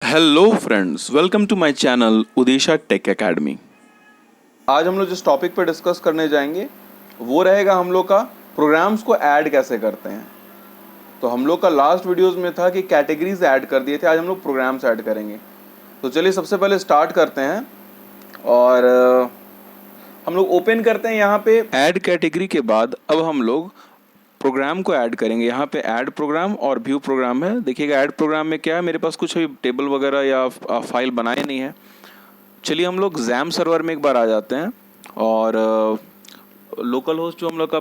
Hello friends, welcome to my channel Udesha tech academy. आज हम लोग जिस टॉपिक पर डिस्कस करने जाएंगे वो रहेगा हम लोग का प्रोग्राम्स को ऐड कैसे करते हैं। तो हम लोग का लास्ट वीडियोस में था कि कैटेगरीज ऐड कर दिए थे, आज हम लोग प्रोग्राम्स ऐड करेंगे। तो चलिए सबसे पहले स्टार्ट करते हैं और हम लोग ओपन करते हैं यहाँ पे ऐड कैटेगरी के बाद अब हम लोग प्रोग्राम को ऐड करेंगे। यहाँ पे ऐड प्रोग्राम और व्यू प्रोग्राम है। देखिएगा ऐड प्रोग्राम में क्या है, मेरे पास कुछ टेबल वगैरह या फाइल बनाए नहीं है। चलिए हम लोग जैम सर्वर में एक बार आ जाते हैं और लोकल होस्ट जो हम लोग का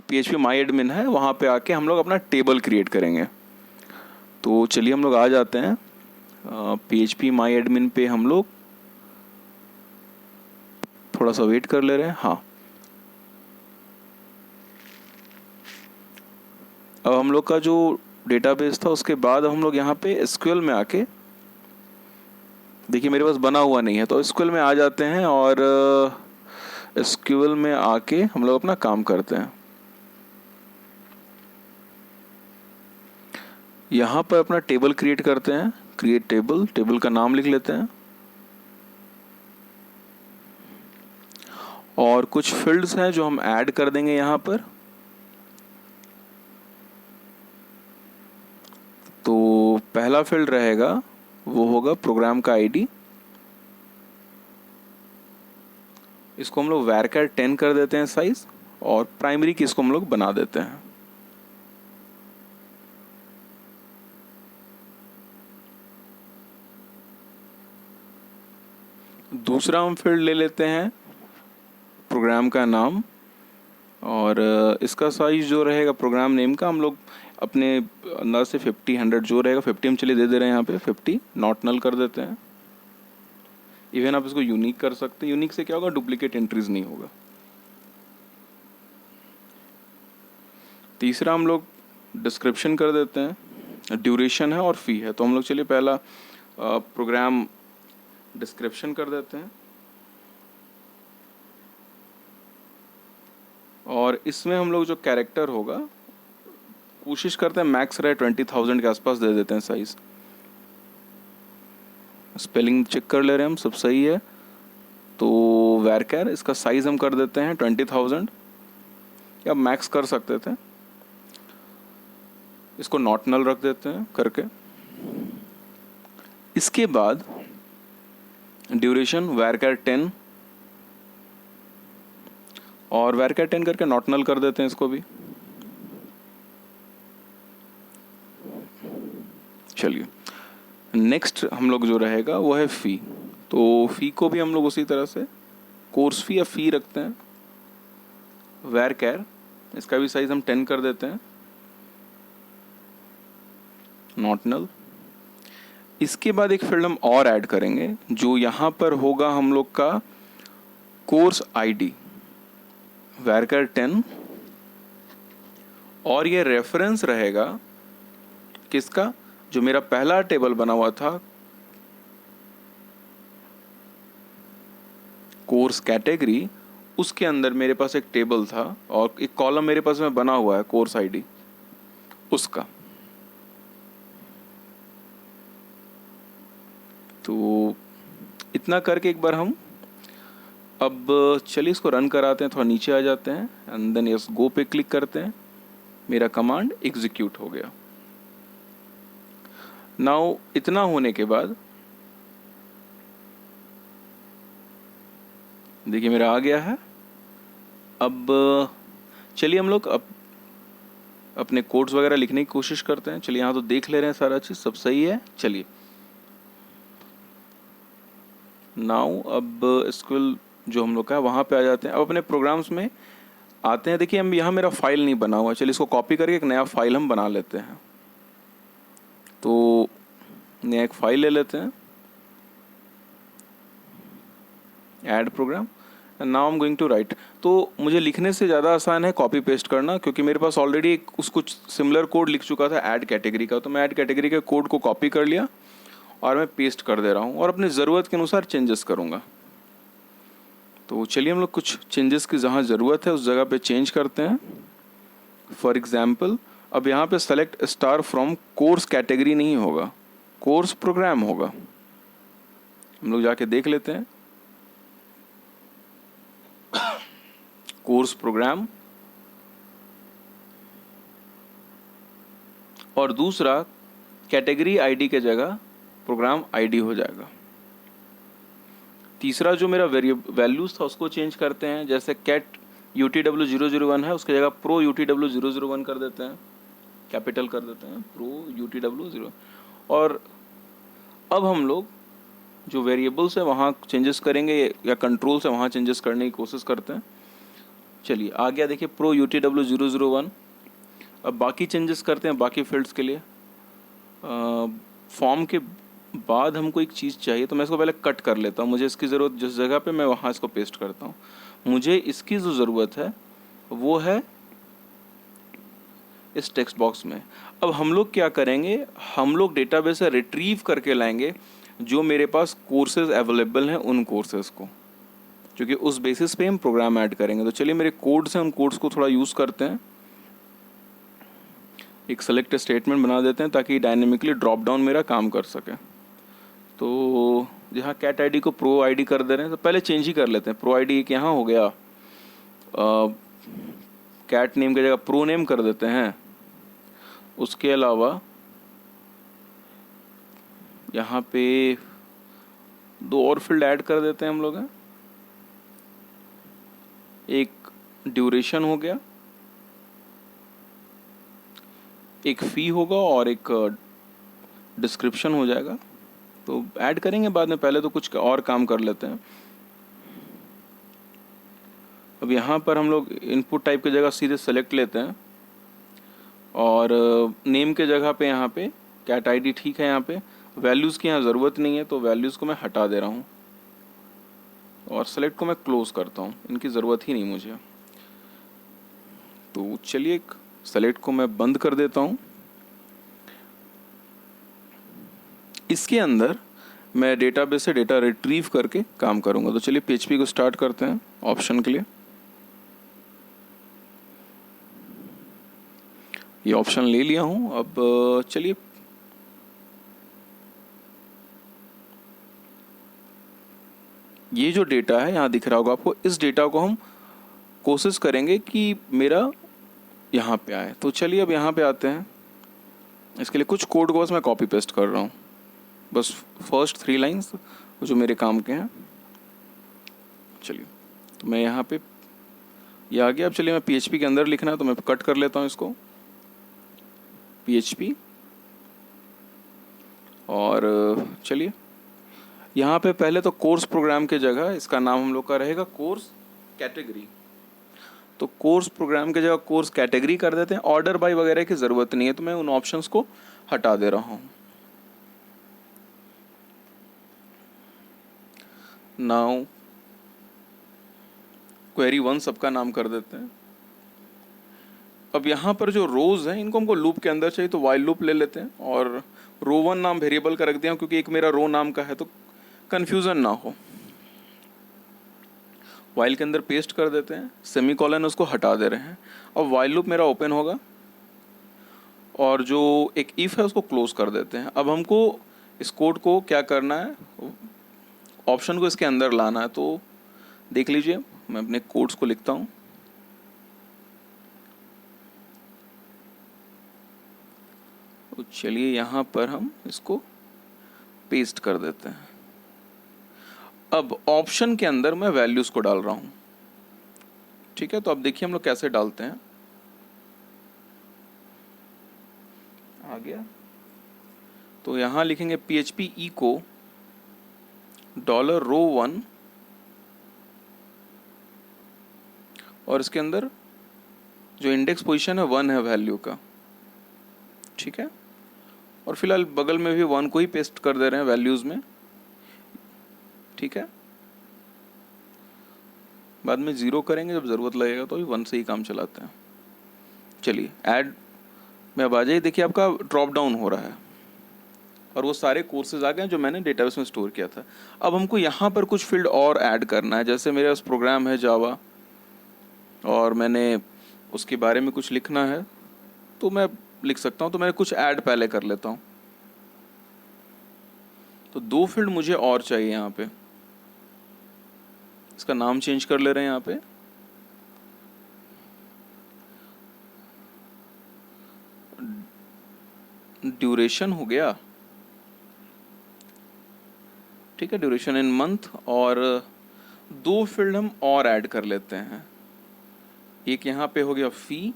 PHP माई एडमिन है वहाँ पे आके हम लोग अपना टेबल क्रिएट करेंगे। तो चलिए हम लोग आ जाते हैं PHP माई एडमिन पे। हम लोग थोड़ा सा वेट कर ले रहे हैं। हाँ, अब हम लोग का जो डेटाबेस था उसके बाद हम लोग यहाँ पे SQL में आके, देखिए मेरे पास बना हुआ नहीं है तो SQL में आ जाते हैं और SQL में आके हम लोग अपना काम करते हैं। यहाँ पर अपना टेबल क्रिएट करते हैं। क्रिएट टेबल, टेबल का नाम लिख लेते हैं और कुछ फील्ड्स हैं जो हम ऐड कर देंगे यहाँ पर। तो पहला फील्ड रहेगा वो होगा प्रोग्राम का आईडी। इसको हम लोग varchar 10 कर देते हैं साइज और प्राइमरी की इसको हम लोग बना देते हैं। दूसरा हम फील्ड ले लेते हैं प्रोग्राम का नाम और इसका साइज जो रहेगा प्रोग्राम नेम का हम लोग अपने अंदाज से 50 100 जो रहेगा 50 हम चलिए दे दे रहे हैं। यहाँ पे 50 नॉट नल कर देते हैं। इवन आप इसको यूनिक कर सकते हैं। यूनिक से क्या होगा, डुप्लीकेट एंट्रीज नहीं होगा। तीसरा हम लोग डिस्क्रिप्शन कर देते हैं। ड्यूरेशन है और फी है तो हम लोग चलिए पहला प्रोग्राम डिस्क्रिप्शन कर देते हैं और इसमें हम लोग जो कैरेक्टर होगा कोशिश करते हैं मैक्स रहे 20,000 के आसपास दे देते हैं साइज। स्पेलिंग चेक कर ले रहे हैं हम, सब सही है। तो varchar इसका साइज हम कर देते हैं 20,000 या मैक्स कर सकते थे। इसको नॉट नल रख देते हैं करके। इसके बाद ड्यूरेशन varchar 10 और varchar 10 करके नॉट नल कर देते हैं इसको भी। चलिए नेक्स्ट हम लोग जो रहेगा वो है फ़ी। तो फ़ी को भी हम लोग उसी तरह से कोर्स फ़ी या फ़ी रखते हैं। varchar इसका भी साइज हम 10 कर देते हैं, नॉट नल। इसके बाद एक फील्ड हम और ऐड करेंगे जो यहाँ पर होगा हम लोग का कोर्स आईडी varchar 10 और ये रेफरेंस रहेगा किसका, जो मेरा पहला टेबल बना हुआ था कोर्स कैटेगरी, उसके अंदर मेरे पास एक टेबल था और एक कॉलम मेरे पास में बना हुआ है कोर्स आईडी उसका। तो इतना करके एक बार हम अब चलिए इसको रन कराते हैं। थोड़ा नीचे आ जाते हैं एंड देन यस गो पे क्लिक करते हैं। मेरा कमांड एग्जीक्यूट हो गया। नाउ इतना होने के बाद देखिए मेरा आ गया है। अब चलिए हम लोग अब अपने कोड्स वगैरह लिखने की कोशिश करते हैं। चलिए यहाँ तो देख ले रहे हैं सारा चीज़ सब सही है। चलिए नाउ अब SQL जो हम लोग का है वहाँ पे आ जाते हैं। अब अपने प्रोग्राम्स में आते हैं। देखिए हम यहाँ मेरा फाइल नहीं बना हुआ, चलिए इसको कॉपी करके एक नया फाइल हम बना लेते हैं। तो नया एक फाइल ले लेते हैं, add program, now I am going to write. तो मुझे लिखने से ज़्यादा आसान है कॉपी पेस्ट करना, क्योंकि मेरे पास ऑलरेडी उस कुछ सिमिलर कोड लिख चुका था ऐड कैटेगरी का। तो मैं ऐड कैटेगरी के कोड को कॉपी कर लिया और मैं पेस्ट कर दे रहा हूँ और अपनी ज़रूरत के अनुसार चेंजेस करूँगा। तो चलिए हम लोग कुछ चेंजेस की जहाँ ज़रूरत है उस जगह पे चेंज करते हैं। फॉर एग्जांपल अब यहाँ पे select star from course category नहीं होगा, कोर्स प्रोग्राम होगा। हम लोग जाके देख लेते हैं। कोर्स प्रोग्राम, और दूसरा कैटेगरी आईडी के जगह प्रोग्राम आईडी हो जाएगा। तीसरा जो मेरा वैल्यूज था उसको चेंज करते हैं, जैसे कैट UTW001 है उसकी जगह प्रो UTW001 कर देते हैं, कैपिटल कर देते हैं प्रो UTW0। और अब हम लोग जो वेरिएबल्स है वहाँ चेंजेस करेंगे या कंट्रोल से वहाँ चेंजेस करने की कोशिश करते हैं। चलिए आ गया, देखिए प्रो UTW001। अब बाकी चेंजेस करते हैं बाकी फील्ड्स के लिए। फॉर्म के बाद हमको एक चीज़ चाहिए, तो मैं इसको पहले कट कर लेता हूँ। मुझे इसकी ज़रूरत जिस जगह पे, मैं वहाँ इसको पेस्ट करता हूँ। मुझे इसकी जो ज़रूरत है वो है इस टेक्स्ट बॉक्स में। अब हम लोग क्या करेंगे, हम लोग डेटाबेस से रिट्रीव करके लाएंगे जो मेरे पास कोर्सेज अवेलेबल हैं उन कोर्सेज को, क्योंकि उस बेसिस पे हम प्रोग्राम ऐड करेंगे। तो चलिए मेरे कोड्स हैं, उन कोड्स को थोड़ा यूज़ करते हैं। एक सेलेक्ट स्टेटमेंट बना देते हैं ताकि डायनेमिकली ड्रॉप डाउन मेरा काम कर सके। तो जहाँ कैट आईडी को प्रो आईडी कर दे रहे हैं, तो पहले चेंज ही कर लेते हैं। प्रो आईडी एक यहाँ हो गया, कैट नेम की जगह प्रो नेम कर देते हैं। उसके अलावा यहाँ पे 2 और फील्ड ऐड कर देते हैं हम लोग हैं। एक ड्यूरेशन हो गया, एक फ़ी होगा और एक डिस्क्रिप्शन हो जाएगा। तो ऐड करेंगे बाद में, पहले तो कुछ और काम कर लेते हैं। अब यहाँ पर हम लोग इनपुट टाइप की जगह सीधे सेलेक्ट लेते हैं और नेम के जगह पे यहाँ पे कैट आईडी ठीक है। यहाँ पे वैल्यूज़ की यहाँ ज़रूरत नहीं है, तो वैल्यूज़ को मैं हटा दे रहा हूँ और सेलेक्ट को मैं क्लोज़ करता हूँ, इनकी ज़रूरत ही नहीं मुझे। तो चलिए सेलेक्ट को मैं बंद कर देता हूँ। इसके अंदर मैं डेटाबेस से डेटा रिट्रीव करके काम करूँगा। तो चलिए PHP को स्टार्ट करते हैं ऑप्शन के लिए। ये ऑप्शन ले लिया हूँ। अब चलिए ये जो डेटा है यहाँ दिख रहा होगा आपको, इस डेटा को हम कोशिश करेंगे कि मेरा यहाँ पे आए। तो चलिए अब यहाँ पे आते हैं। इसके लिए कुछ कोड को बस मैं कॉपी पेस्ट कर रहा हूँ, बस फर्स्ट 3 लाइंस जो मेरे काम के हैं। चलिए तो मैं यहाँ पे ये आ गया। अब चलिए मैं PHP के अंदर लिखना है तो मैं कट कर लेता हूँ इसको, PHP। और चलिए यहाँ पे पहले तो कोर्स प्रोग्राम के जगह इसका नाम हम लोग का रहेगा कोर्स कैटेगरी। तो कोर्स प्रोग्राम के जगह कोर्स कैटेगरी कर देते हैं। ऑर्डर बाय वगैरह की ज़रूरत नहीं है, तो मैं उन ऑप्शंस को हटा दे रहा हूँ। नाउ क्वेरी 1 सबका नाम कर देते हैं। अब यहाँ पर जो रोज हैं इनको हमको लूप के अंदर चाहिए, तो वाइल लूप ले लेते हैं और रो 1 नाम वेरिएबल का रख दिया क्योंकि एक मेरा रो नाम का है तो कंफ्यूजन ना हो। वाइल के अंदर पेस्ट कर देते हैं, सेमीकोलन उसको हटा दे रहे हैं। अब वाइल लूप मेरा ओपन होगा और जो एक इफ है उसको क्लोज कर देते हैं। अब हमको इस कोड को क्या करना है, ऑप्शन को इसके अंदर लाना है। तो देख लीजिए मैं अपने कोड्स को लिखता हूँ। तो चलिए यहाँ पर हम इसको पेस्ट कर देते हैं। अब ऑप्शन के अंदर मैं वैल्यूज को डाल रहा हूँ, ठीक है। तो अब देखिए हम लोग कैसे डालते हैं। आ गया, तो यहाँ लिखेंगे PHP echo $row1 और इसके अंदर जो इंडेक्स पोजीशन है 1 है वैल्यू का, ठीक है। और फिलहाल बगल में भी 1 को ही पेस्ट कर दे रहे हैं वैल्यूज में, ठीक है। बाद में 0 करेंगे जब ज़रूरत लगेगा, तो भी 1 से ही काम चलाते हैं। चलिए ऐड में अब आ जाइए। देखिए आपका ड्रॉप डाउन हो रहा है और वो सारे कोर्सेज आ गए जो मैंने डेटाबेस में स्टोर किया था। अब हमको यहाँ पर कुछ फील्ड और ऐड करना है। जैसे मेरे पास प्रोग्राम है जावा और मैंने उसके बारे में कुछ लिखना है, तो मैं लिख सकता हूँ। तो मैं कुछ ऐड पहले कर लेता हूँ। तो 2 फील्ड मुझे और चाहिए यहाँ पे। इसका नाम चेंज कर ले रहे हैं यहाँ पे, ड्यूरेशन हो गया, ठीक है, ड्यूरेशन इन मंथ। और 2 फील्ड हम और ऐड कर लेते हैं। एक यहाँ पे हो गया फी,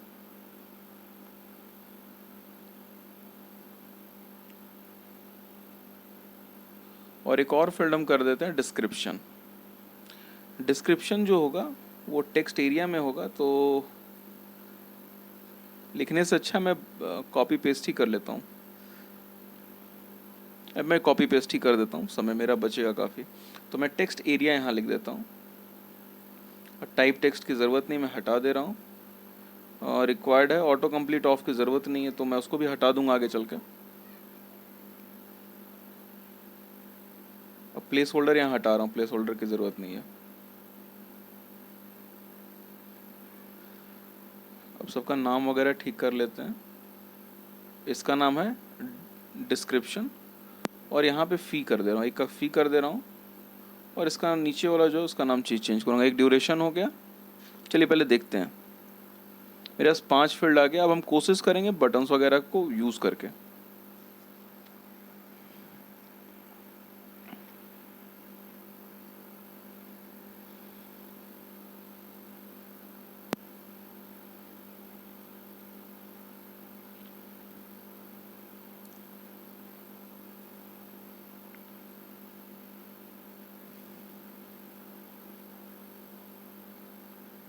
और एक और फील्ड हम कर देते हैं डिस्क्रिप्शन। डिस्क्रिप्शन जो होगा वो टेक्स्ट एरिया में होगा, तो लिखने से अच्छा मैं कॉपी पेस्ट ही कर लेता हूँ। अब मैं कॉपी पेस्ट ही कर देता हूँ, समय मेरा बचेगा काफ़ी। तो मैं टेक्स्ट एरिया यहाँ लिख देता हूँ, और टाइप टेक्स्ट की ज़रूरत नहीं, मैं हटा दे रहा हूँ। और रिक्वायर्ड है ऑटो कंप्लीट ऑफ की ज़रूरत नहीं है, तो मैं उसको भी हटा दूंगा आगे चल के। अब प्लेस होल्डर यहाँ हटा रहा हूँ, प्लेस होल्डर की ज़रूरत नहीं है। अब सबका नाम वगैरह ठीक कर लेते हैं। इसका नाम है डिस्क्रिप्शन, और यहाँ पे फ़ी कर दे रहा हूँ, एक का फ़ी कर दे रहा हूँ, और इसका नीचे वाला जो उसका नाम चेंज करूँगा। एक ड्यूरेशन हो गया। चलिए पहले देखते हैं, मेरे पास 5 फील्ड आ गया। अब हम कोशिश करेंगे बटन्स वगैरह को यूज़ करके।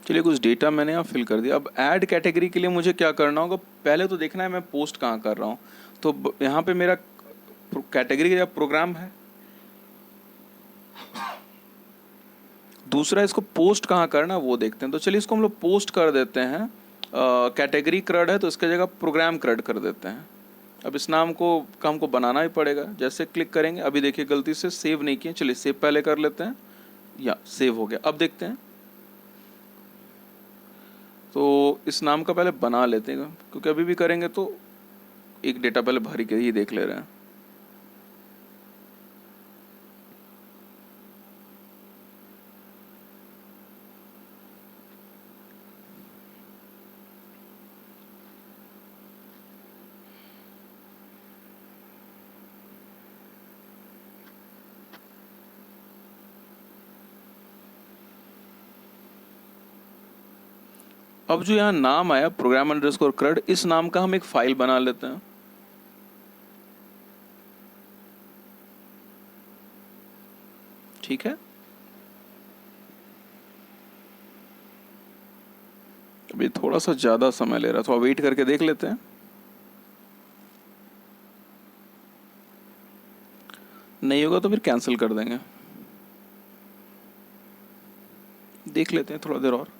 चलिए कुछ डेटा मैंने यहाँ फिल कर दिया। अब ऐड कैटेगरी के लिए मुझे क्या करना होगा, पहले तो देखना है मैं पोस्ट कहाँ कर रहा हूँ। तो यहाँ पे मेरा कैटेगरी का प्रोग्राम है। दूसरा, इसको पोस्ट कहाँ करना वो देखते हैं। तो चलिए इसको हम लोग पोस्ट कर देते हैं। कैटेगरी क्रड है तो इसके जगह प्रोग्राम क्रड कर देते हैं। अब इस नाम को हमको बनाना ही पड़ेगा। जैसे क्लिक करेंगे, अभी देखिए गलती से सेव नहीं किए, चलिए सेव पहले कर लेते हैं। या सेव हो गया। अब देखते हैं, तो इस नाम का पहले बना लेते हैं, क्योंकि अभी भी करेंगे तो एक डेटा पहले भर के ही देख ले रहे हैं। अब जो यहाँ नाम आया प्रोग्राम अंडरस्कोर क्रड, इस नाम का हम एक फाइल बना लेते हैं। ठीक है, अभी थोड़ा सा ज्यादा समय ले रहा है, थोड़ा वेट करके देख लेते हैं। नहीं होगा तो फिर कैंसिल कर देंगे। देख लेते हैं थोड़ा देर और।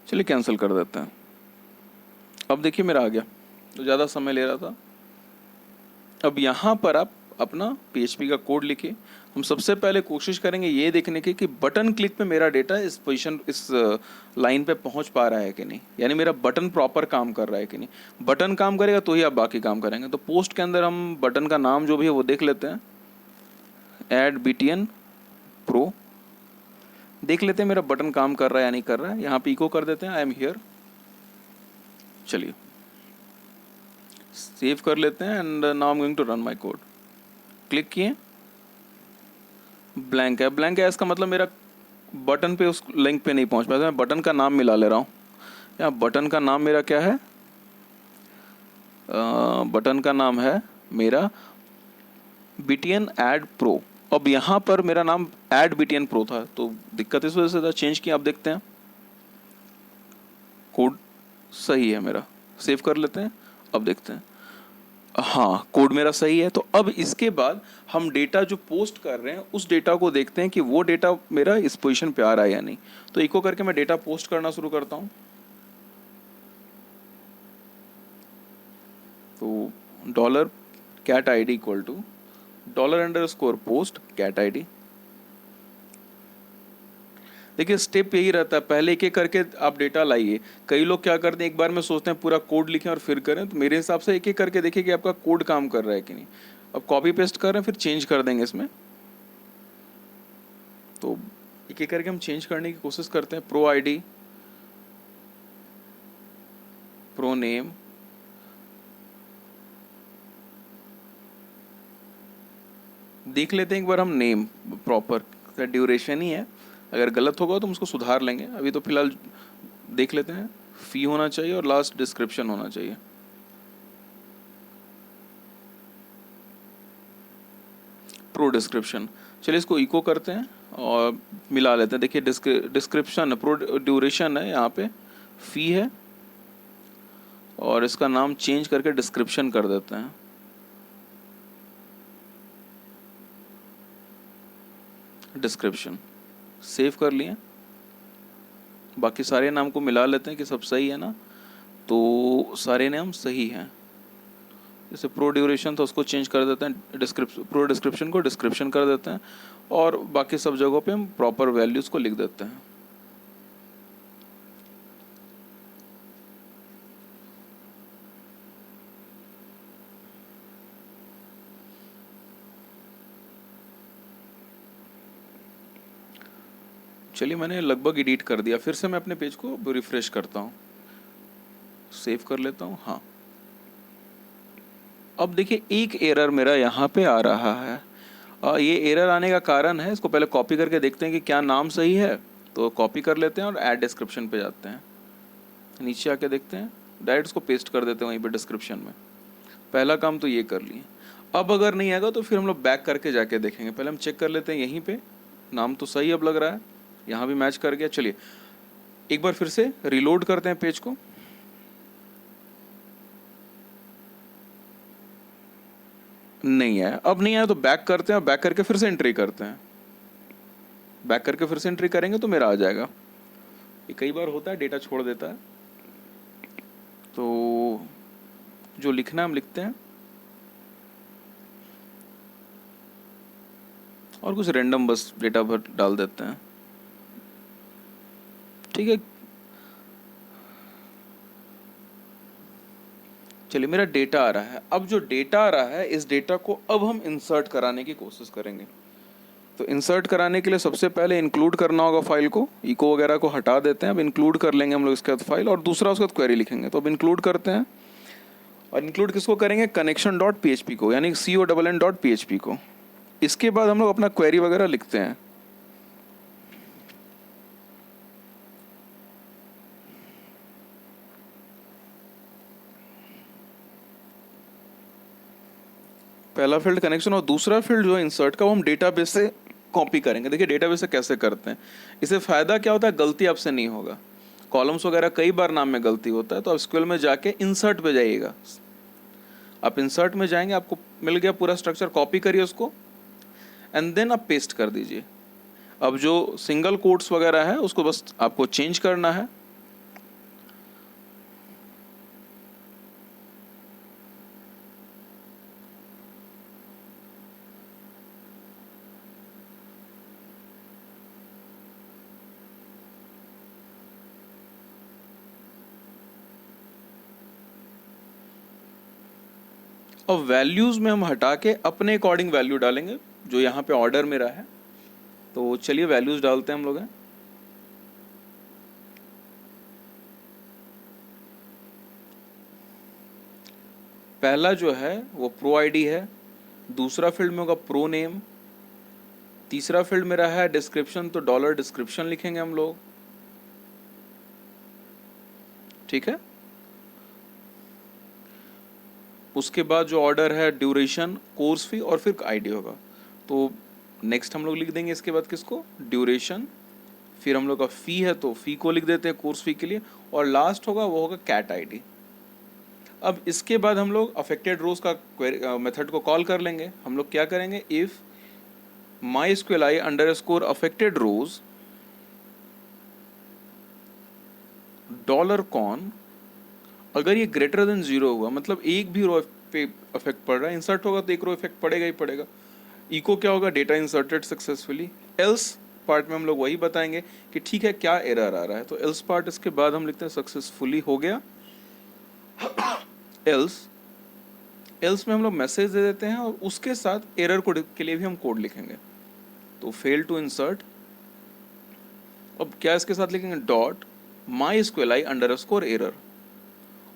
चलिए कैंसिल कर देते हैं। अब देखिए मेरा आ गया, तो ज़्यादा समय ले रहा था। अब यहाँ पर आप अपना PHP का कोड लिखिए। हम सबसे पहले कोशिश करेंगे ये देखने की कि बटन क्लिक पे मेरा डेटा इस पोजीशन, इस लाइन पे पहुँच पा रहा है कि नहीं, यानी मेरा बटन प्रॉपर काम कर रहा है कि नहीं। बटन काम करेगा तो ही आप बाकी काम करेंगे। तो पोस्ट के अंदर हम बटन का नाम जो भी है वो देख लेते हैं, ऐड BTN प्रो। देख लेते हैं मेरा बटन काम कर रहा है या नहीं कर रहा है। यहाँ पे इको कर देते हैं, आई एम हियर। चलिए सेव कर लेते हैं, and now I am going to run my code. Click किए, ब्लैंक है। ब्लैंक है इसका मतलब मेरा बटन पे उस लिंक पे नहीं पहुंच पाया। मैं बटन का नाम मिला ले रहा हूँ। यहाँ बटन का नाम मेरा क्या है, बटन का नाम है मेरा BTN ऐड प्रो। अब यहाँ पर मेरा नाम ऐड BTN प्रो था, तो दिक्कत इस वजह से था, चेंज किया। अब देखते हैं कोड सही है मेरा, सेव कर लेते हैं। अब देखते हैं, हाँ कोड मेरा सही है। तो अब इसके बाद हम डेटा जो पोस्ट कर रहे हैं उस डेटा को देखते हैं कि वो डेटा मेरा इस पोजीशन पे आ रहा है या नहीं। तो इको करके मैं डेटा पोस्ट करना शुरू करता हूँ। तो $cat id equal to $_post cat id। देखिए स्टेप यही रहता है, पहले एक एक करके आप डेटा लाइए। कई लोग क्या करते हैं, एक बार में सोचते हैं पूरा कोड लिखें और फिर करें, तो मेरे हिसाब से एक एक करके देखिए कि आपका कोड काम कर रहा है कि नहीं। अब कॉपी पेस्ट कर रहे हैं, फिर चेंज कर देंगे इसमें, तो एक एक करके हम चेंज करने की कोशिश करते हैं। प्रो आईडी, प्रो नेम, देख लेते हैं एक बार हम नेम प्रॉपर, ड्यूरेशन ही है, अगर गलत होगा तो हम उसको सुधार लेंगे। अभी तो फिलहाल देख लेते हैं। फी होना चाहिए और लास्ट डिस्क्रिप्शन होना चाहिए। प्रो डिस्क्रिप्शन, चलिए इसको इको करते हैं और मिला लेते हैं। देखिए डिस्क्रिप्शन प्रो ड्यूरेशन है, यहाँ पे फी है, और इसका नाम चेंज करके डिस्क्रिप्शन कर देते हैं। डिस्क्रिप्शन सेव कर लिए। बाकी सारे नाम को मिला लेते हैं कि सब सही है ना, तो सारे नाम सही हैं। जैसे प्रो ड्यूरेशन था उसको चेंज कर देते हैं, प्रो डिस्क्रिप्शन को डिस्क्रिप्शन कर देते हैं, और बाकी सब जगहों पे हम प्रॉपर वैल्यूज़ को लिख देते हैं। चलिए मैंने लगभग एडिट कर दिया, फिर से मैं अपने पेज को रिफ्रेश करता हूँ, सेव कर लेता हूँ। हाँ, अब देखिए एक एरर मेरा यहाँ पे आ रहा है। ये एरर आने का कारण है, इसको पहले कॉपी करके देखते हैं कि क्या नाम सही है, तो कॉपी कर लेते हैं और ऐड डिस्क्रिप्शन पे जाते हैं। नीचे आके देखते हैं, डायरेक्ट उसको पेस्ट कर देते हैं वहीं पे डिस्क्रिप्शन में। पहला काम तो ये कर लिए। अब अगर नहीं आएगा तो फिर हम लोग बैक करके जाके देखेंगे। पहले हम चेक कर लेते हैं, यहीं पे नाम तो सही अब लग रहा है, यहाँ भी मैच कर गया। चलिए एक बार फिर से रिलोड करते हैं पेज को। नहीं है, अब नहीं आया तो बैक करते हैं, और बैक करके फिर से एंट्री करते हैं। बैक करके फिर से एंट्री करेंगे तो मेरा आ जाएगा। ये कई बार होता है, डेटा छोड़ देता है, तो जो लिखना है हम लिखते हैं, और कुछ रैंडम बस डेटा भर डाल देते हैं। ठीक है, चलिए मेरा डेटा आ रहा है। अब जो डेटा आ रहा है, इस डेटा को अब हम इंसर्ट कराने की कोशिश करेंगे। तो इंसर्ट कराने के लिए सबसे पहले इंक्लूड करना होगा फाइल को। इको वगैरह को हटा देते हैं, अब इंक्लूड कर लेंगे हम लोग इसके बाद फाइल, और दूसरा उसके बाद क्वेरी लिखेंगे। तो अब इंक्लूड करते हैं, और इंक्लूड किसको करेंगे, कनेक्शन डॉट PHP को, यानी CONN डॉट PHP को। इसके बाद हम लोग अपना क्वेरी वगैरह लिखते हैं। पहला फील्ड कनेक्शन, और दूसरा फील्ड जो है इंसर्ट का, वो हम डेटाबेस से कॉपी करेंगे। देखिए डेटाबेस से कैसे करते हैं, इससे फ़ायदा क्या होता है, गलती आपसे नहीं होगा। कॉलम्स वगैरह कई बार नाम में गलती होता है, तो आप SQL में जाके इंसर्ट पे जाइएगा। आप इंसर्ट में जाएंगे, आपको मिल गया पूरा स्ट्रक्चर, कॉपी करिए उसको, एंड देन आप पेस्ट कर दीजिए। अब जो सिंगल कोट्स वगैरह है उसको बस आपको चेंज करना है। और वैल्यूज़ में हम हटा के अपने अकॉर्डिंग वैल्यू डालेंगे, जो यहाँ पे ऑर्डर मेरा है। तो चलिए वैल्यूज़ डालते हैं हम लोग हैं। पहला जो है वो प्रो आईडी है, दूसरा फील्ड में होगा प्रो नेम, तीसरा फील्ड मेरा है डिस्क्रिप्शन, तो डॉलर डिस्क्रिप्शन लिखेंगे हम लोग। ठीक है, उसके बाद जो ऑर्डर है ड्यूरेशन, कोर्स फी, और फिर आईडी होगा। तो नेक्स्ट हम लोग लिख देंगे इसके बाद किसको, ड्यूरेशन, फिर हम लोग का फ़ी है तो फ़ी को लिख देते हैं कोर्स फी के लिए, और लास्ट होगा वो होगा कैट आईडी। अब इसके बाद हम लोग अफेक्टेड रोज का मेथड को कॉल कर लेंगे। हम लोग क्या करेंगे, if MySQLi underscore affected rows $con, अगर ये ग्रेटर देन 0 हुआ, मतलब एक भी रो पे इफेक्ट पड़ रहा है, इंसर्ट होगा तो एक रो इफेक्ट पड़ेगा ही पड़ेगा। इको क्या होगा, data inserted successfully, else part में हम लोग वही बताएंगे कि ठीक है क्या एरर आ रहा है। तो एल्स पार्ट इसके बाद हम लिखते हैं सक्सेसफुली हो गया। एल्स में हम लोग मैसेज दे देते हैं और उसके साथ एरर कोड के लिए भी हम कोड लिखेंगे। तो फेल टू इंसर्ट, अब क्या इसके साथ लिखेंगे डॉट MySQLi अंडरस्कोर एरर,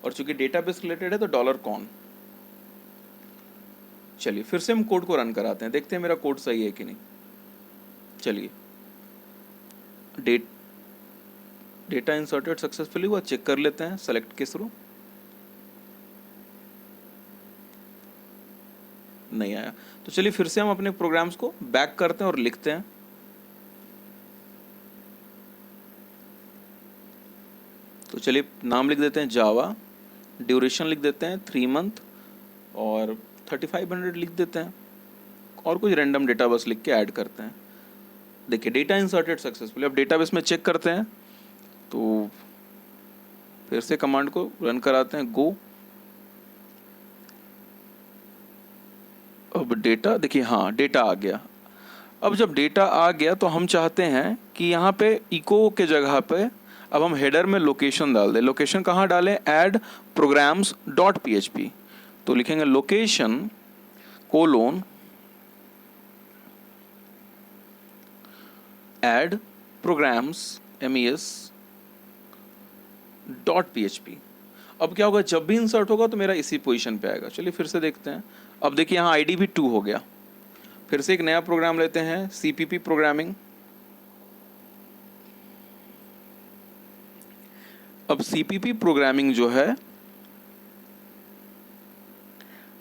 और चूंकि डेटाबेस रिलेटेड है तो $कॉन। चलिए फिर से हम कोड को रन कराते हैं, देखते हैं मेरा कोड सही है कि नहीं। चलिए डेटा इंसर्टेड सक्सेसफुली हुआ, चेक कर लेते हैं सेलेक्ट के थ्रू। नहीं आया, तो चलिए फिर से हम अपने प्रोग्राम्स को बैक करते हैं और लिखते हैं। तो चलिए नाम लिख देते हैं जावा, ड्यूरेशन लिख देते हैं 3 मंथ और 3500 लिख देते हैं और कुछ रैंडम डेटा बस लिख के ऐड करते हैं। देखिए डेटा इंसर्टेड सक्सेसफुली। अब डेटाबेस में चेक करते हैं, तो फिर से कमांड को रन कराते हैं गो। अब डेटा देखिए, हाँ डेटा आ गया। अब जब डेटा आ गया तो हम चाहते हैं कि यहाँ पे इको के जगह पे अब हम हेडर में लोकेशन डाल दें। लोकेशन कहाँ डालें? Add programs dot PHP। तो लिखेंगे location colon add programs MES dot PHP। अब क्या होगा, जब भी इंसर्ट होगा तो मेरा इसी पोजीशन पे आएगा। चलिए फिर से देखते हैं। अब देखिए यहाँ ID भी 2 हो गया। फिर से एक नया प्रोग्राम लेते हैं, CPP प्रोग्रामिंग। अब CPP प्रोग्रामिंग जो है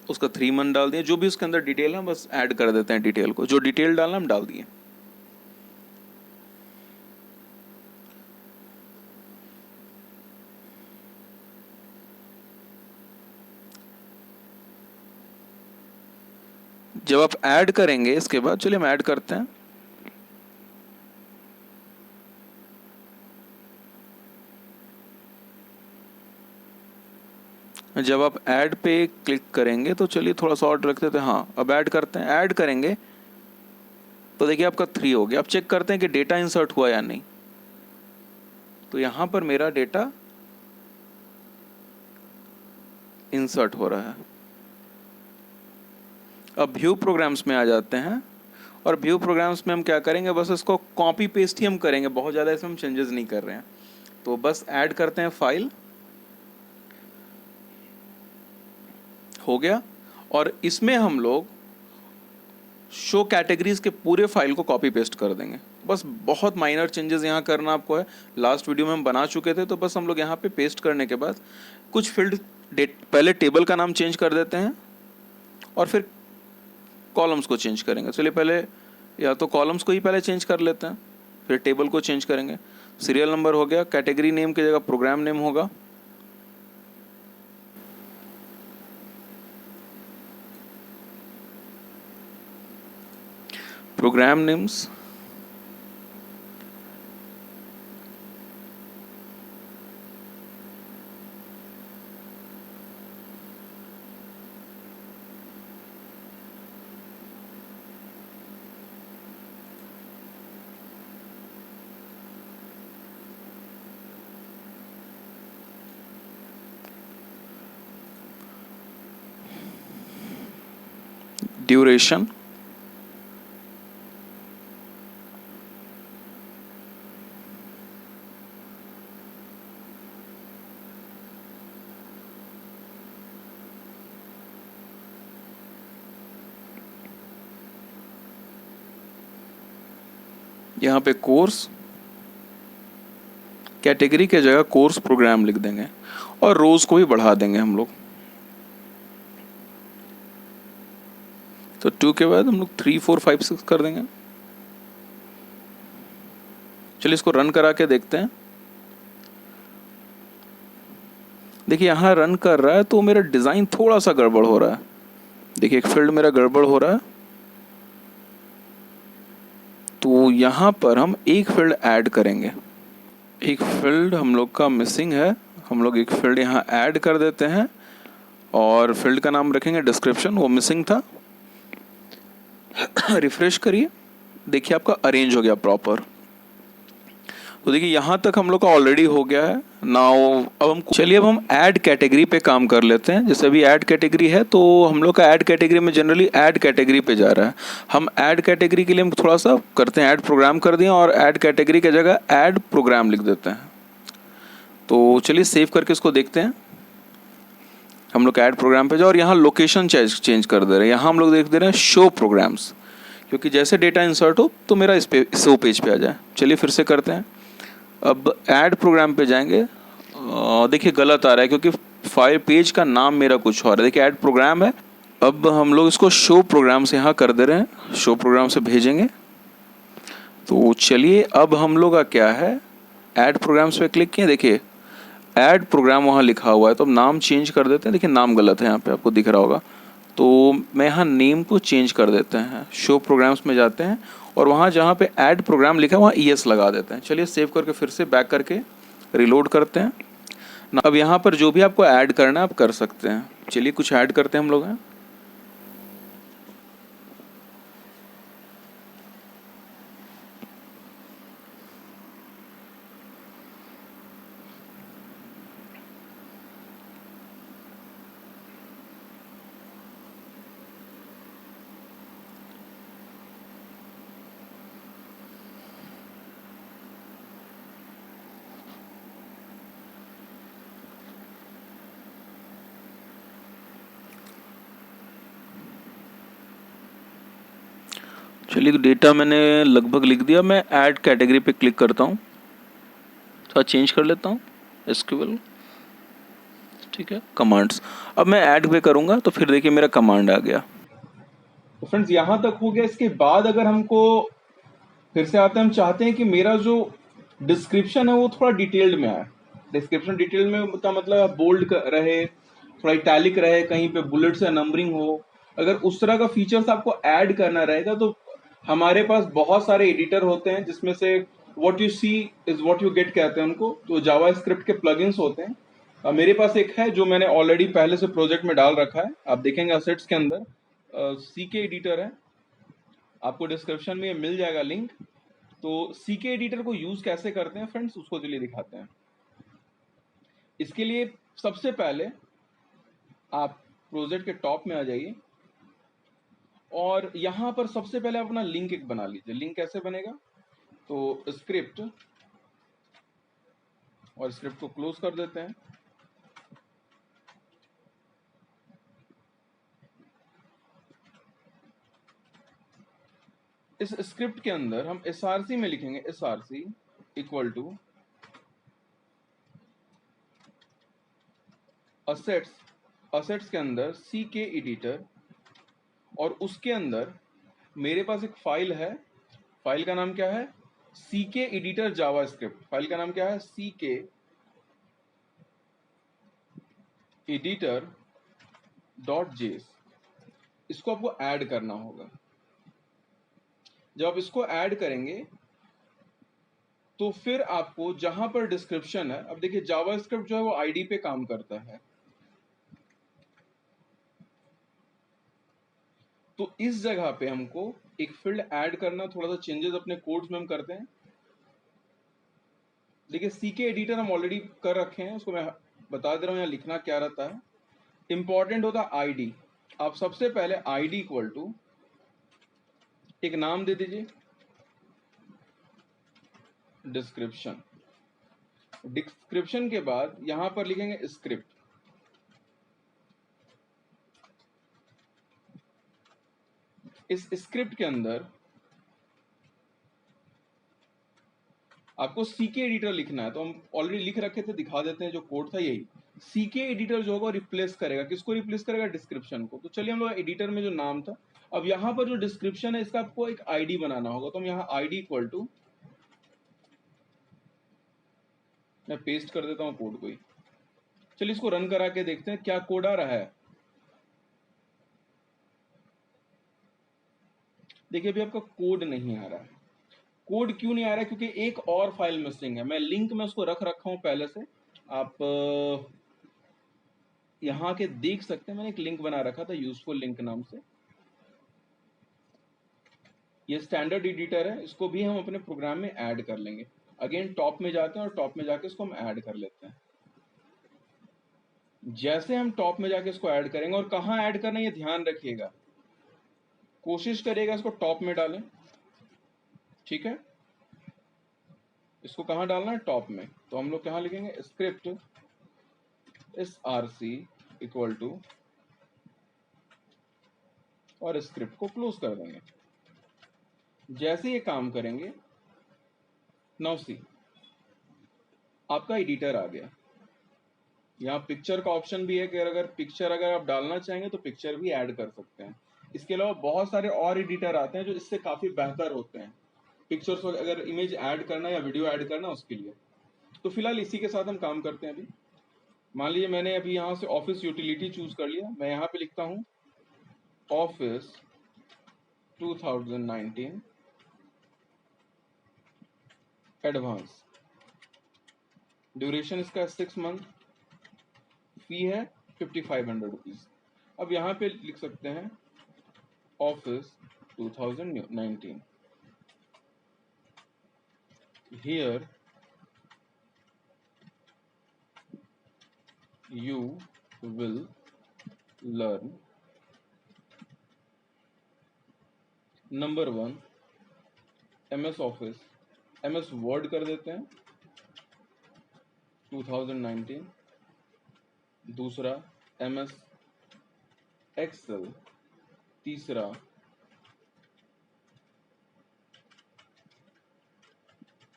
उसका 3 मंथ डाल दिए, जो भी उसके अंदर डिटेल है बस ऐड कर देते हैं डिटेल को, जो डिटेल डालना हम डाल दिए। जब आप ऐड करेंगे इसके बाद, चलिए हम ऐड करते हैं। जब आप ऐड पे क्लिक करेंगे तो चलिए थोड़ा सा और रखते थे। हाँ अब ऐड करते हैं, ऐड करेंगे तो देखिए आपका 3 हो गया। अब चेक करते हैं कि डेटा इंसर्ट हुआ या नहीं। तो यहां पर मेरा डेटा इंसर्ट हो रहा है। अब व्यू प्रोग्राम्स में आ जाते हैं और व्यू प्रोग्राम्स में हम क्या करेंगे, बस इसको कॉपी पेस्ट ही हम करेंगे, बहुत ज़्यादा इसमें हम चेंजेस नहीं कर रहे हैं। तो बस ऐड करते हैं फाइल, हो गया। और इसमें हम लोग शो कैटेगरीज के पूरे फाइल को कॉपी पेस्ट कर देंगे। बस बहुत माइनर चेंजेस यहाँ करना आपको है, लास्ट वीडियो में हम बना चुके थे। तो बस हम लोग यहाँ पे पेस्ट करने के बाद कुछ फील्ड पहले टेबल का नाम चेंज कर देते हैं और फिर कॉलम्स को चेंज करेंगे। चलिए पहले या तो कॉलम्स को ही पहले चेंज कर लेते हैं, फिर टेबल को चेंज करेंगे। सीरियल नंबर हो गया, कैटेगरी नेम की जगह प्रोग्राम नेम होगा। प्रोग्राम नेम्स ड्यूरेशन, यहाँ पे कोर्स, कैटेगरी के जगह कोर्स प्रोग्राम लिख देंगे और रोज को भी बढ़ा देंगे हम लोग। तो 2 के बाद हम लोग 3, 4, 5, 6 कर देंगे। चलिए इसको रन करा के देखते हैं। देखिए यहाँ रन कर रहा है तो मेरा डिज़ाइन थोड़ा सा गड़बड़ हो रहा है। देखिए एक फील्ड मेरा गड़बड़ हो रहा है, तो यहाँ पर हम एक फील्ड ऐड करेंगे। एक फील्ड हम लोग का मिसिंग है, हम लोग एक फील्ड यहाँ ऐड कर देते हैं और फील्ड का नाम रखेंगे डिस्क्रिप्शन, वो मिसिंग था। रिफ्रेश करिए, देखिए आपका अरेंज हो गया प्रॉपर। तो देखिए यहाँ तक हम लोग का ऑलरेडी हो गया है। नाउ अब हम ऐड कैटेगरी पे काम कर लेते हैं। जैसे अभी ऐड कैटेगरी है तो हम लोग का ऐड कैटेगरी में जनरली ऐड कैटेगरी पे जा रहा है। हम ऐड कैटेगरी के लिए हम थोड़ा सा करते हैं, ऐड प्रोग्राम कर दिए और ऐड कैटेगरी की जगह ऐड प्रोग्राम लिख देते हैं। तो चलिए सेव करके इसको देखते हैं। हम लोग ऐड प्रोग्राम पे जाओ और यहाँ लोकेशन चेंज कर दे रहे हैं। यहाँ हम लोग देख दे रहे हैं शो प्रोग्राम्स, क्योंकि जैसे डेटा इंसर्ट हो तो मेरा इस पे शो पेज पे आ जाए। चलिए फिर से करते हैं। अब ऐड प्रोग्राम पे जाएंगे। देखिए गलत आ रहा है क्योंकि फाइल पेज का नाम मेरा कुछ और है। देखिए ऐड प्रोग्राम है। अब हम लोग इसको शो प्रोग्राम से यहाँ कर दे रहे हैं, शो प्रोग्राम से भेजेंगे। तो चलिए अब हम लोग का क्या है, ऐड प्रोग्राम्स पे क्लिक किए। देखिए ऐड प्रोग्राम वहाँ लिखा हुआ है, तो अब नाम चेंज कर देते हैं। देखिए नाम गलत है यहाँ पे, आपको दिख रहा होगा। तो मैं यहाँ नेम को चेंज कर देते हैं। शो प्रोग्राम्स में जाते हैं और वहाँ जहाँ पे ऐड प्रोग्राम लिखा है वहाँ ES लगा देते हैं। चलिए सेव करके फिर से बैक करके रिलोड करते हैं। अब यहाँ पर जो भी आपको ऐड करना है आप कर सकते हैं। चलिए कुछ ऐड करते हैं हम लोग हैं। चलिए डेटा मैंने लगभग लिख दिया। मैं ऐड कैटेगरी पे क्लिक करता हूँ, थोड़ा चेंज कर लेता हूँ SQL। ठीक है, कमांड्स। अब मैं ऐड पे करूँगा तो फिर देखिए मेरा कमांड आ गया। तो फ्रेंड्स यहाँ तक हो गया। इसके बाद अगर हमको फिर से आते हैं, हम चाहते हैं कि मेरा जो डिस्क्रिप्शन है वो थोड़ा डिटेल्ड में आए। डिस्क्रिप्शन डिटेल में का मतलब बोल्ड रहे, थोड़ा इटैलिक रहे, कहीं पे बुलेट्स या नंबरिंग हो। अगर उस तरह का फीचर्स आपको ऐड करना रहेगा तो हमारे पास बहुत सारे एडिटर होते हैं, जिसमें से what you see is what you get कहते हैं उनको। तो जावा स्क्रिप्ट के प्लगइन्स होते हैं। मेरे पास एक है जो मैंने ऑलरेडी पहले से प्रोजेक्ट में डाल रखा है। आप देखेंगे असेट्स के अंदर CK एडिटर है, आपको डिस्क्रिप्शन में मिल जाएगा लिंक। तो CK एडिटर को यूज कैसे करते हैं फ्रेंड्स, उसको चलिए दिखाते हैं। इसके लिए सबसे पहले आप प्रोजेक्ट के टॉप में आ जाइए और यहां पर सबसे पहले अपना लिंक एक बना लीजिए। लिंक कैसे बनेगा, तो स्क्रिप्ट, और स्क्रिप्ट को क्लोज कर देते हैं। इस स्क्रिप्ट के अंदर हम SRC में लिखेंगे SRC equal to assets. Assets के अंदर CK एडिटर, और उसके अंदर मेरे पास एक फाइल है। फाइल का नाम क्या है, CK एडिटर जावास्क्रिप्ट। फाइल का नाम क्या है, CK एडिटर .js। इसको आपको ऐड करना होगा। जब आप इसको ऐड करेंगे तो फिर आपको जहां पर डिस्क्रिप्शन है, अब देखिए जावास्क्रिप्ट जो है वो आईडी पे काम करता है। तो इस जगह पे हमको एक फील्ड ऐड करना, थोड़ा सा चेंजेस अपने कोड्स में हम करते हैं। देखिए CK एडिटर हम ऑलरेडी कर रखे हैं, उसको मैं बता दे रहा हूं यहाँ लिखना क्या रहता है। इंपॉर्टेंट होता है ID। आप सबसे पहले ID इक्वल टू एक नाम दे दीजिए, डिस्क्रिप्शन। डिस्क्रिप्शन के बाद यहां पर लिखेंगे स्क्रिप्ट। इस स्क्रिप्ट के अंदर आपको CK एडिटर लिखना है। तो हम ऑलरेडी लिख रखे थे, दिखा देते हैं। जो कोड था यही, CK एडिटर जो होगा रिप्लेस करेगा, किसको रिप्लेस करेगा, डिस्क्रिप्शन को। तो चलिए हम लोग एडिटर में जो नाम था, अब यहाँ पर जो डिस्क्रिप्शन है इसका आपको एक ID बनाना होगा। तो हम यहाँ ID इक्वल टू, मैं पेस्ट कर देता हूँ कोड को ही। चलिए इसको रन करा के देखते हैं क्या कोड आ रहा है। देखिए अभी आपका कोड नहीं आ रहा है। कोड क्यों नहीं आ रहा है, क्योंकि एक और फाइल मिसिंग है। मैं लिंक में उसको रख रखा हूं पहले से। आप यहाँ के देख सकते हैं, मैंने एक लिंक बना रखा था यूजफुल लिंक नाम से। ये स्टैंडर्ड एडिटर है, इसको भी हम अपने प्रोग्राम में ऐड कर लेंगे। अगेन टॉप में जाते हैं और टॉप में जाके इसको हम ऐड कर लेते हैं। जैसे हम टॉप में जाके इसको ऐड करेंगे, और कहाँ ऐड करना है ये ध्यान रखिएगा, कोशिश करिएगा इसको टॉप में डालें, ठीक है। इसको कहाँ डालना है, टॉप में। तो हम लोग कहाँ लिखेंगे, स्क्रिप्ट src इक्वल टू, और स्क्रिप्ट को क्लोज कर देंगे। जैसे ये काम करेंगे, नाउ सी आपका एडिटर आ गया। यहाँ पिक्चर का ऑप्शन भी है कि अगर पिक्चर अगर आप डालना चाहेंगे तो पिक्चर भी ऐड कर सकते हैं। इसके अलावा बहुत सारे और एडिटर आते हैं जो इससे काफी बेहतर होते हैं, पिक्चर्स अगर इमेज ऐड करना या वीडियो ऐड करना उसके लिए। तो फिलहाल इसी के साथ हम काम करते हैं। अभी मान लीजिए मैंने अभी यहाँ से ऑफिस यूटिलिटी चूज कर लिया, मैं यहाँ पे लिखता हूँ ऑफिस 2019 एडवांस, ड्यूरेशन इसका 6 मंथ, फी है 5500 रुपीज। अब यहाँ पे लिख सकते हैं office 2019, here you will learn number 1 MS office, MS word कर देते हैं 2019, दूसरा MS एक्सेल, तीसरा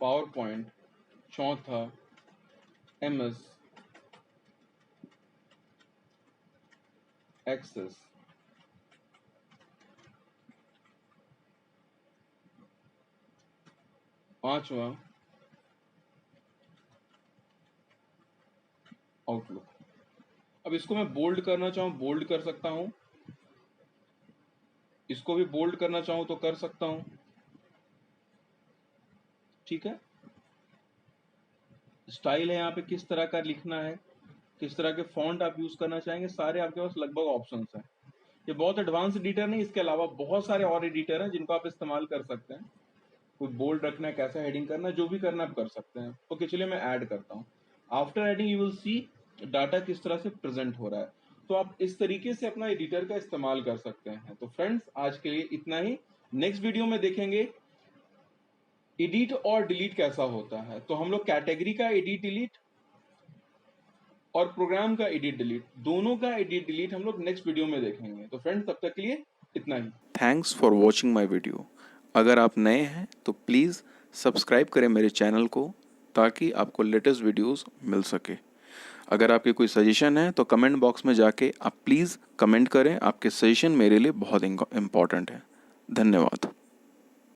पावर पॉइंट, चौथा MS एक्सेस, पांचवा आउटलुक। अब इसको मैं बोल्ड करना चाहूं बोल्ड कर सकता हूं, इसको भी बोल्ड करना चाहूं तो कर सकता हूं, ठीक है। स्टाइल है यहाँ पे किस तरह का लिखना है, किस तरह के फॉन्ट आप यूज करना चाहेंगे, सारे आपके पास लगभग ऑप्शंस हैं। ये बहुत एडवांस एडिटर नहीं, इसके अलावा बहुत सारे और एडिटर हैं जिनको आप इस्तेमाल कर सकते हैं। कोई बोल्ड रखना है, कैसा हेडिंग करना है, जो भी करना आप कर सकते हैं। ओके चलिए मैं ऐड करता हूँ। After adding you will see data किस तरह से प्रेजेंट हो रहा है। तो आप इस तरीके से अपना एडिटर का इस्तेमाल कर सकते हैं। तो फ्रेंड्स आज के लिए इतना ही। नेक्स्ट वीडियो में देखेंगे एडिट और डिलीट कैसा होता है। तो हम लोग कैटेगरी का एडिट डिलीट और प्रोग्राम का एडिट डिलीट, दोनों का एडिट डिलीट हम लोग नेक्स्ट वीडियो में देखेंगे। तो फ्रेंड्स तब तक के लिए इतना ही। Thanks for watching my video. अगर आप नए हैं तो प्लीज़ सब्सक्राइब करें मेरे चैनल को, ताकि आपको लेटेस्ट वीडियोस मिल सके। अगर आपके कोई सजेशन है तो कमेंट बॉक्स में जाके आप प्लीज़ कमेंट करें। आपके सजेशन मेरे लिए बहुत इम्पॉर्टेंट है। धन्यवाद।